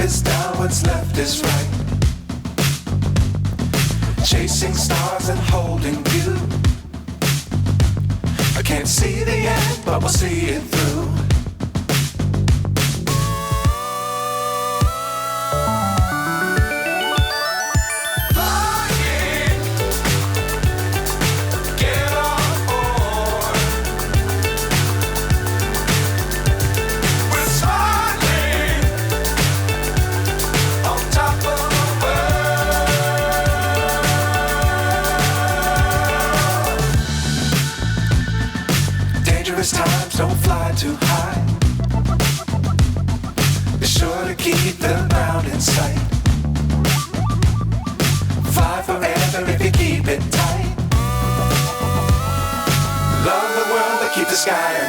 is down, what's left is right. Chasing stars and holding you. I can't see the end, but we'll see it through. Times don't fly too high. Be sure to keep the ground in sight. Fly forever if you keep it tight. Love the world but keep the sky